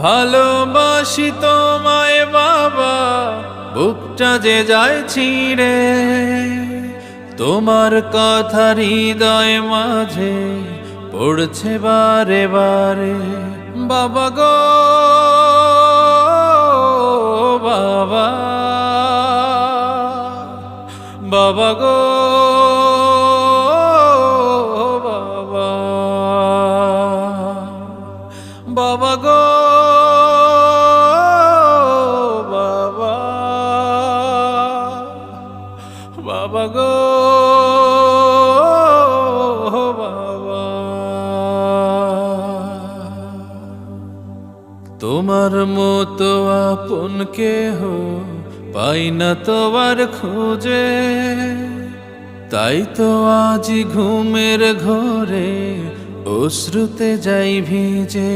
ভালোবাসি তোমায় বাবা, বুকটা যে যায় ছিঁড়ে, তোমার কথা হৃদয় মাঝে পড়ছে বারে বারে। বাবা গো বাবা, বাবা গো বাবা, বাবা গো বাবা, বাবা গো বাবা। তোমার মতো আপন কেহ পাই না তোমার খোঁজে, তাই তো আজ ঘুমের ঘরে অশ্রুতে যাই ভিজে।